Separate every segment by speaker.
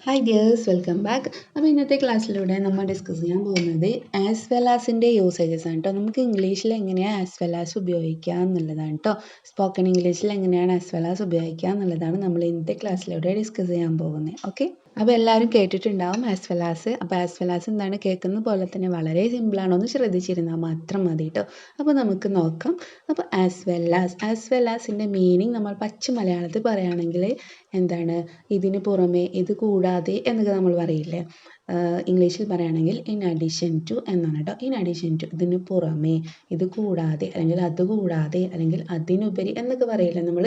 Speaker 1: Hi dears, welcome back. അപ്പോൾ ഇന്നത്തെ ക്ലാസ്സിലൂടെ നമ്മൾ ഡിസ്കസ് ചെയ്യാൻ പോകുന്നത് ആസ് വെൽ ആസിൻ്റെ യൂസേജസ് ആണ് കേട്ടോ. നമുക്ക് ഇംഗ്ലീഷിൽ എങ്ങനെയാണ് ആസ് വെൽ ആസ് ഉപയോഗിക്കുക എന്നുള്ളതാണ് കേട്ടോ. സ്പോക്കൺ ഇംഗ്ലീഷിൽ എങ്ങനെയാണ് ആസ് വെൽ ആസ് ഉപയോഗിക്കുക എന്നുള്ളതാണ് നമ്മൾ ഇന്നത്തെ ക്ലാസ്സിലൂടെ ഡിസ്കസ് ചെയ്യാൻ പോകുന്നത്. ഓക്കെ, അപ്പോൾ എല്ലാവരും കേട്ടിട്ടുണ്ടാവും ആസ് വെൽ ആസ്. അപ്പോൾ ആസ് വെൽ ആസ് എന്താണ്, കേൾക്കുന്ന പോലെ തന്നെ വളരെ സിമ്പിളാണ്, ഒന്ന് ശ്രദ്ധിച്ചിരുന്നാൽ മാത്രം മതി കേട്ടോ. അപ്പോൾ നമുക്ക് നോക്കാം. അപ്പോൾ ആസ് വെൽ ആസിൻ്റെ മീനിങ് നമ്മൾ പച്ച മലയാളത്തിൽ പറയുകയാണെങ്കിൽ എന്താണ്, ഇതിന് പുറമെ, ഇത് കൂടാതെ എന്നൊക്കെ നമ്മൾ പറയില്ലേ. ഇംഗ്ലീഷിൽ പറയുകയാണെങ്കിൽ ഇൻ അഡീഷൻ ടു എന്നാണ് കേട്ടോ. ഇൻ അഡീഷൻ ടു, ഇതിന് പുറമെ, ഇത് കൂടാതെ, അല്ലെങ്കിൽ അത് കൂടാതെ, അല്ലെങ്കിൽ അതിനുപരി എന്നൊക്കെ പറയില്ലേ നമ്മൾ.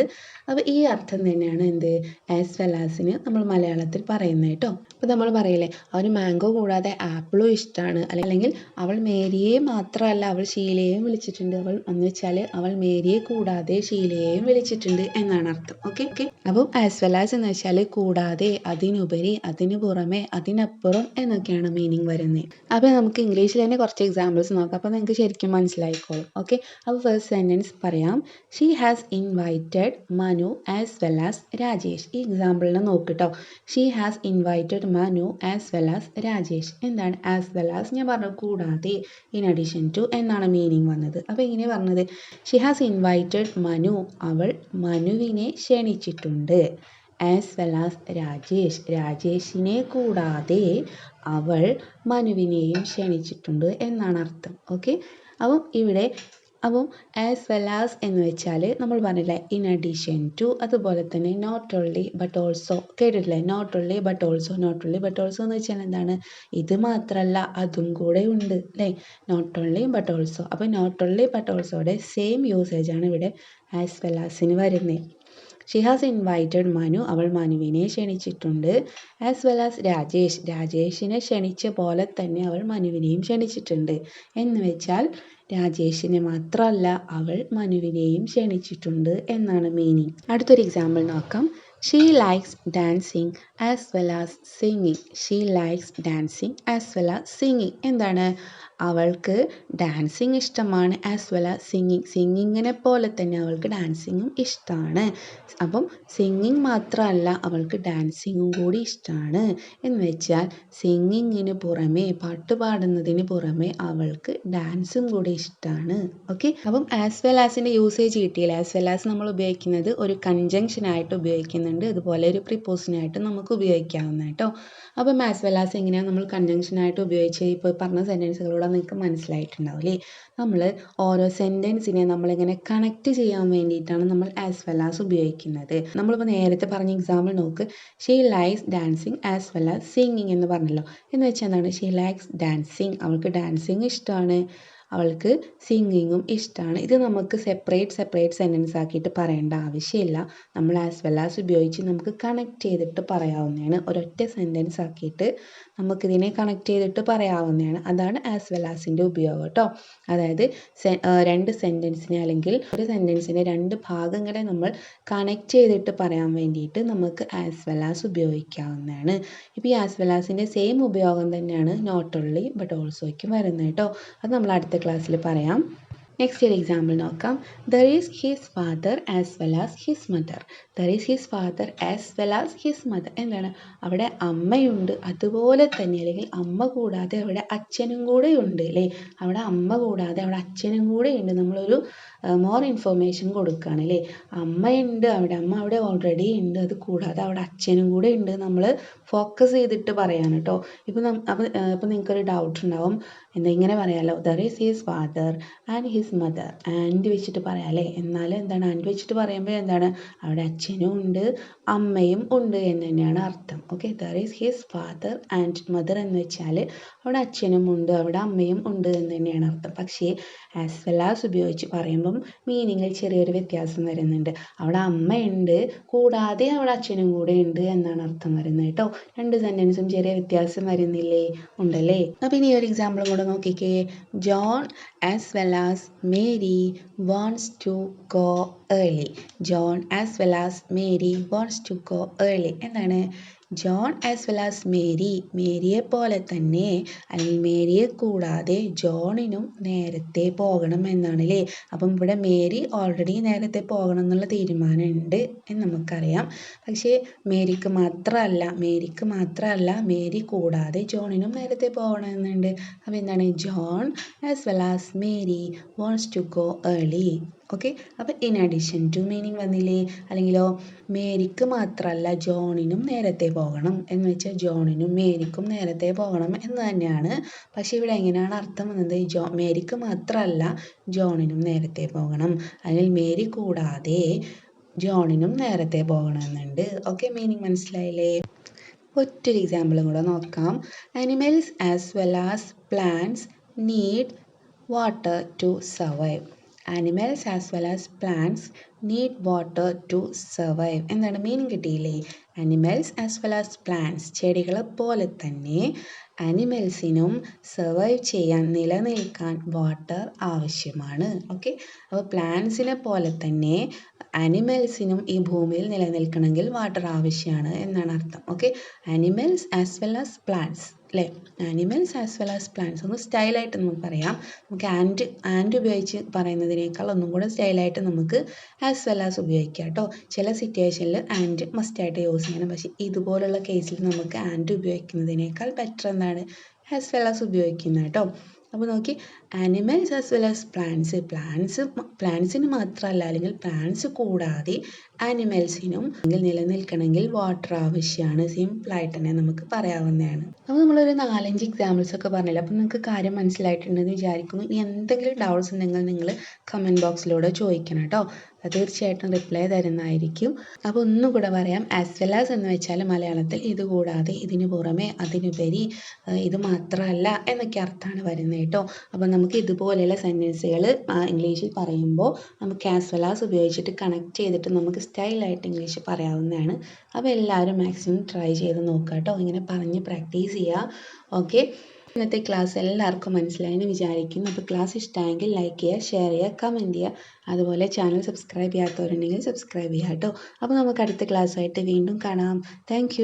Speaker 1: അപ്പോൾ ഈ അർത്ഥം തന്നെയാണ് എന്ത്, ആസ് വെൽ ആസിന് നമ്മൾ മലയാളത്തിൽ പറയുന്നത് കേട്ടോ. അപ്പോൾ നമ്മൾ പറയില്ലേ, അവന് മാംഗോ കൂടാതെ ആപ്പിളും ഇഷ്ടമാണ്, അല്ലെങ്കിൽ അവൾ മേരിയെ മാത്രമല്ല അവൾ ഷീലയെയും വിളിച്ചിട്ടുണ്ട്. അവൾ എന്ന് വെച്ചാൽ അവൾ മേരിയെ കൂടാതെ ഷീലയെയും വിളിച്ചിട്ടുണ്ട് എന്നാണ് അർത്ഥം. Okay okay. അപ്പം ആസ് വെൽ ആസ് എന്ന് വെച്ചാൽ കൂടാതെ, അതിനുപരി, അതിനു പുറമെ, അതിനപ്പുറം എന്നൊക്കെയാണ് മീനിങ് വരുന്നത്. അപ്പോൾ നമുക്ക് ഇംഗ്ലീഷിൽ തന്നെ കുറച്ച് എക്സാമ്പിൾസ് നോക്കാം, അപ്പോൾ നിങ്ങൾക്ക് ശരിക്കും മനസ്സിലായിക്കോളും. ഓക്കെ, അപ്പോൾ ഫസ്റ്റ് സെൻറ്റൻസ് പറയാം. She has invited Manu as well as Rajesh. ഈ എക്സാമ്പിളിനെ നോക്കിട്ടോ. She has invited Manu as well as Rajesh. എന്താണ് ആസ് വെൽ ആസ്? ഞാൻ പറഞ്ഞു കൂടാതെ, ഇൻ അഡീഷൻ ടു എന്നാണ് മീനിങ് വന്നത്. അപ്പോൾ ഇങ്ങനെ പറഞ്ഞത്, ഷീ ഹാസ് ഇൻവൈറ്റഡ് മനു, അവൾ മനുവിനെ ക്ഷണിച്ചിട്ടുണ്ട്. ആസ് വെൽ ആസ് രാജേഷ്, രാജേഷിനെ കൂടാതെ അവൾ മനുവിനെയും ക്ഷണിച്ചിട്ടുണ്ട് എന്നാണ് അർത്ഥം. ഓക്കെ, അപ്പം ആസ് വെൽ ആസ് എന്ന് വെച്ചാൽ നമ്മൾ പറഞ്ഞില്ലേ ഇൻ അഡീഷൻ ടു, അതുപോലെ തന്നെ നോട്ട് ഓൺലി ബട്ട് ഓൾസോ. കേട്ടിട്ടില്ലേ, not only but also. Not only but also എന്ന് വെച്ചാൽ എന്താണ്, ഇത് മാത്രമല്ല അതും കൂടെ ഉണ്ട് അല്ലേ. Not only but also. അപ്പോൾ നോട്ട് ഓൺലി ബട്ട് ഓൾസോയുടെ സെയിം യൂസേജ് ആണ് ഇവിടെ ആസ് വെൽ ആസിന് വരുന്നത്. ഷി ഹാസ് ഇൻവൈറ്റഡ് മനു, അവൾ മനുവിനെ ക്ഷണിച്ചിട്ടുണ്ട്. ആസ് വെൽ ആസ് രാജേഷ്, രാജേഷിനെ ക്ഷണിച്ച പോലെ തന്നെ അവൾ മനുവിനെയും ക്ഷണിച്ചിട്ടുണ്ട്. എന്ന് വെച്ചാൽ രാജേഷിനെ മാത്രമല്ല അവൾ മനുവിനെയും ക്ഷണിച്ചിട്ടുണ്ട് എന്നാണ് മീനിങ്. അടുത്തൊരു എക്സാമ്പിൾ നോക്കാം. She likes dancing as well as singing. She likes dancing as well as singing. എന്താണ്, അവൾക്ക് ഡാൻസിങ് ഇഷ്ടമാണ്, ആസ് വെൽ ആസ് സിംഗിങ്. സിംഗിങ്ങിനെ പോലെ തന്നെ അവൾക്ക് ഡാൻസിങ്ങും ഇഷ്ടമാണ്. അപ്പം സിംഗിങ് മാത്രമല്ല അവൾക്ക് ഡാൻസിങ്ങും കൂടി ഇഷ്ടമാണ്. എന്ന് വെച്ചാൽ സിംഗിങ്ങിന് പുറമെ, പാട്ട് പാടുന്നതിന് പുറമെ അവൾക്ക് ഡാൻസും കൂടി ഇഷ്ടമാണ്. ഓക്കെ, അപ്പം ആസ് വെൽ ആസിൻ്റെ യൂസേജ് കിട്ടിയില്ല. ആസ് വെൽ ആസ് നമ്മൾ ഉപയോഗിക്കുന്നത് ഒരു കൺജങ്ഷൻ ആയിട്ട് ഉപയോഗിക്കുന്നുണ്ട്, അതുപോലെ ഒരു പ്രിപ്പോസിനായിട്ട് നമുക്ക് ഉപയോഗിക്കാവുന്ന കേട്ടോ. അപ്പം ആസ് വെൽ ആസ് എങ്ങനെയാണ് നമ്മൾ കൺജങ്ഷൻ ആയിട്ട് ഉപയോഗിച്ച് ഇപ്പോൾ പറഞ്ഞ സെൻറ്റൻസുകളോട് നിങ്ങൾക്ക് മനസ്സിലായിട്ടുണ്ടാവും അല്ലേ. നമ്മൾ ഓരോ സെൻറ്റൻസിനെ നമ്മളിങ്ങനെ കണക്ട് ചെയ്യാൻ വേണ്ടിയിട്ടാണ് നമ്മൾ ആസ് വെൽ ആസ് ഉപയോഗിക്കുന്നത്. നമ്മളിപ്പോൾ നേരത്തെ പറഞ്ഞ എക്സാമ്പിൾ നോക്ക്. She likes dancing as well as singing എന്ന് പറഞ്ഞല്ലോ. എന്ന് വെച്ചാൽ എന്താണ്, ഷീ ലൈക്സ് ഡാൻസിങ്, അവൾക്ക് ഡാൻസിങ് ഇഷ്ടമാണ്, അവൾക്ക് സിംഗിങ്ങും ഇഷ്ടമാണ്. ഇത് നമുക്ക് സെപ്പറേറ്റ് സെൻറ്റൻസ് ആക്കിയിട്ട് പറയേണ്ട ആവശ്യമില്ല. നമ്മൾ ആസ് വെൽ ആസ് ഉപയോഗിച്ച് നമുക്ക് കണക്ട് ചെയ്തിട്ട് പറയാവുന്നതാണ്. ഒരൊറ്റ സെൻറ്റൻസ് ആക്കിയിട്ട് നമുക്കിതിനെ കണക്ട് ചെയ്തിട്ട് പറയാവുന്നതാണ്. അതാണ് ആസ് വെൽ ആസിൻ്റെ ഉപയോഗം കേട്ടോ. അതായത് രണ്ട് സെൻറ്റൻസിനെ, അല്ലെങ്കിൽ ഒരു സെൻറ്റൻസിനെ രണ്ട് ഭാഗങ്ങളെ നമ്മൾ കണക്ട് ചെയ്തിട്ട് പറയാൻ വേണ്ടിയിട്ട് നമുക്ക് ആസ് വെൽ ആസ് ഉപയോഗിക്കാവുന്നതാണ്. ഇപ്പോൾ ഈ ആസ് വെൽ ആസിൻ്റെ സെയിം ഉപയോഗം തന്നെയാണ് നോട്ട് ഓൺലി ബട്ട് ഓൾസോയ്ക്കും വരുന്നത് കേട്ടോ. അത് നമ്മൾ അടുത്ത ക്ലാസ്സിൽ പറയാം. നെക്സ്റ്റ് ഒരു എക്സാമ്പിൾ നോക്കാം. There is his father as well as his mother. There is his father as well as his mother. എന്താണ്, അവിടെ അമ്മയുണ്ട് അതുപോലെ തന്നെ, അല്ലെങ്കിൽ അമ്മ കൂടാതെ അവിടെ അച്ഛനും കൂടെ ഉണ്ട് അല്ലേ. അവിടെ അമ്മ കൂടാതെ അവിടെ അച്ഛനും കൂടെ ഉണ്ട്. നമ്മളൊരു മോർ ഇൻഫർമേഷൻ കൊടുക്കുകയാണ് അല്ലേ. അമ്മയുണ്ട് അവിടെ, അമ്മ അവിടെ ഓൾറെഡി ഉണ്ട്, അത് കൂടാതെ അവിടെ അച്ഛനും കൂടെ ഉണ്ട്. നമ്മൾ ഫോക്കസ് ചെയ്തിട്ട് പറയാൻ കേട്ടോ. ഇപ്പം നിങ്ങൾക്കൊരു ഡൗട്ട് ഉണ്ടാവും, ഇങ്ങനെ പറയാമല്ലോ, there is his father and his mother. And വെച്ചിട്ട് പറയാം അല്ലേ. എന്നാലും എന്താണ്, ആൻഡ് വെച്ചിട്ട് പറയുമ്പോൾ എന്താണ്, അവിടെ അച്ഛനും ഉണ്ട് അമ്മയും ഉണ്ട് എന്ന് തന്നെയാണ് അർത്ഥം. Okay, there is his father and mother എന്ന് വെച്ചാൽ അവിടെ അച്ഛനും ഉണ്ട് അവിടെ അമ്മയും ഉണ്ട് എന്ന് തന്നെയാണ് അർത്ഥം. പക്ഷേ ആസ് വെൽ ആസ് ഉപയോഗിച്ച് പറയുമ്പം മീനിങ്ങിൽ ചെറിയൊരു വ്യത്യാസം വരുന്നുണ്ട്. അവിടെ അമ്മയുണ്ട് കൂടാതെ അവിടെ അച്ഛനും കൂടെ ഉണ്ട് എന്നാണ് അർത്ഥം വരുന്നത് കേട്ടോ. രണ്ട് സെൻറ്റൻസും ചെറിയ വ്യത്യാസം വരുന്നില്ലേ, ഉണ്ടല്ലേ. അപ്പം ഇനി ഒരു എക്സാമ്പിളും കൂടെ നോക്കിക്കേ. John as well as Mary wants to go early. John as well as Mary wants to go early. എന്താണ്? John as well as Mary, മേരിയെ പോലെ തന്നെ അല്ലെങ്കിൽ മേരിയെ കൂടാതെ ജോണിനും നേരത്തെ പോകണം എന്നാണ് അല്ലേ. അപ്പം ഇവിടെ മേരി ഓൾറെഡി നേരത്തെ പോകണം എന്നുള്ള തീരുമാനമുണ്ട് എന്ന് നമുക്കറിയാം. പക്ഷേ മേരിക്ക് മാത്രമല്ല മേരി കൂടാതെ ജോണിനും നേരത്തെ പോകണമെന്നുണ്ട്. അപ്പോൾ എന്താണ്? John as well as Mary wants to go early. Okay, അപ്പോൾ ഇൻ അഡീഷൻ ടു മീനിങ് വന്നില്ലേ? അല്ലെങ്കിലോ മേരിക്ക് മാത്രമല്ല ജോണിനും നേരത്തെ പോകണം എന്ന് വെച്ചാൽ ജോണിനും മേരിക്കും നേരത്തെ പോകണം എന്ന് തന്നെയാണ്. പക്ഷേ ഇവിടെ എങ്ങനെയാണ് അർത്ഥം വന്നത്? മേരിക്ക് മാത്രമല്ല ജോണിനും നേരത്തെ പോകണം, അല്ലെങ്കിൽ മേരി കൂടാതെ ജോണിനും നേരത്തെ പോകണമെന്നുണ്ട്. ഓക്കെ, മീനിങ് മനസ്സിലായില്ലേ? ഒറ്റൊരു എക്സാമ്പിളും കൂടെ നോക്കാം. Animals as well as plants need water to survive. Animals as well as plants need water to survive. എന്താണ് മീനിങ് കിട്ടിയില്ലേ? Animals as well as plants, ചെടികളെ പോലെ തന്നെ അനിമൽസിനും സർവൈവ് ചെയ്യാൻ, നിലനിൽക്കാൻ വാട്ടർ ആവശ്യമാണ്. ഓക്കെ, അപ്പോൾ പ്ലാന്റ്സിനെ പോലെ തന്നെ അനിമൽസിനും ഈ ഭൂമിയിൽ നിലനിൽക്കണമെങ്കിൽ വാട്ടർ ആവശ്യമാണ് എന്നാണ് അർത്ഥം. Okay, animals as well as plants അല്ലേ? Animals as well as plants. ഒന്ന് സ്റ്റൈലായിട്ട് നമുക്ക് പറയാം. നമുക്ക് ആൻഡ് ഉപയോഗിച്ച് പറയുന്നതിനേക്കാൾ ഒന്നും കൂടെ സ്റ്റൈലായിട്ട് നമുക്ക് ആസ് വെൽ ആസ് ഉപയോഗിക്കാം കേട്ടോ. ചില സിറ്റുവേഷനിൽ ആൻഡ് മസ്റ്റായിട്ട് യൂസ് ചെയ്യണം. പക്ഷേ ഇതുപോലുള്ള കേസിൽ നമുക്ക് ആൻഡ് ഉപയോഗിക്കുന്നതിനേക്കാൾ ബെറ്റർ എന്താണ്? ആസ് വെൽ ആസ് ഉപയോഗിക്കുന്നത് കേട്ടോ. അപ്പോൾ നോക്കി, ആനിമൽസ് ആസ് വെൽ ആസ് പ്ലാന്റ്സിന് മാത്രമല്ല, അല്ലെങ്കിൽ പ്ലാന്റ്സ് കൂടാതെ ആനിമൽസിനും നിലനിൽക്കണമെങ്കിൽ വാട്ടർ ആവശ്യമാണ്. സിമ്പിളായിട്ട് തന്നെ നമുക്ക് പറയാവുന്നതാണ്. അപ്പോൾ നമ്മളൊരു 4-5 എക്സാമ്പിൾസ് ഒക്കെ പറഞ്ഞില്ല. അപ്പോൾ നിങ്ങൾക്ക് കാര്യം മനസ്സിലായിട്ടുണ്ടെന്ന് വിചാരിക്കുന്നു. ഇനി എന്തെങ്കിലും ഡൗട്ട്സ് ഉണ്ടെങ്കിൽ നിങ്ങൾ കമൻറ്റ് ബോക്സിലൂടെ ചോദിക്കണം കേട്ടോ. തീർച്ചയായിട്ടും റിപ്ലൈ തരുന്നതായിരിക്കും. അപ്പോൾ ഒന്നും കൂടെ പറയാം. ആസ് വെൽ ആസ് എന്ന് വെച്ചാൽ മലയാളത്തിൽ ഇത് കൂടാതെ, ഇതിന് പുറമെ, അതിനുപരി, ഇത് മാത്രമല്ല എന്നൊക്കെ അർത്ഥമാണ് വരുന്നത് കേട്ടോ. അപ്പോൾ നമുക്ക് ഇതുപോലെയുള്ള സെൻറ്റൻസുകൾ ഇംഗ്ലീഷിൽ പറയുമ്പോൾ നമുക്ക് ആസ് വെൽ ആസ് ഉപയോഗിച്ചിട്ട് കണക്ട് ചെയ്തിട്ട് നമുക്ക് സ്റ്റൈലായിട്ട് ഇംഗ്ലീഷ് പറയാവുന്നതാണ്. അപ്പോൾ എല്ലാവരും മാക്സിമം ട്രൈ ചെയ്ത് നോക്കുക കേട്ടോ. ഇങ്ങനെ പറഞ്ഞ് പ്രാക്ടീസ് ചെയ്യുക. ഓക്കെ, ഇന്നത്തെ ക്ലാസ് എല്ലാവർക്കും മനസ്സിലായെന്ന് വിചാരിക്കുന്നു. അപ്പോൾ ക്ലാസ് ഇഷ്ടമായെങ്കിൽ ലൈക്ക് ചെയ്യുക, ഷെയർ ചെയ്യുക, കമൻറ്റ് ചെയ്യുക. അതുപോലെ ചാനൽ സബ്സ്ക്രൈബ് ചെയ്യാത്തവരുണ്ടെങ്കിൽ സബ്സ്ക്രൈബ് ചെയ്യുക കേട്ടോ. അപ്പോൾ നമുക്ക് അടുത്ത ക്ലാസ്സായിട്ട് വീണ്ടും കാണാം. താങ്ക്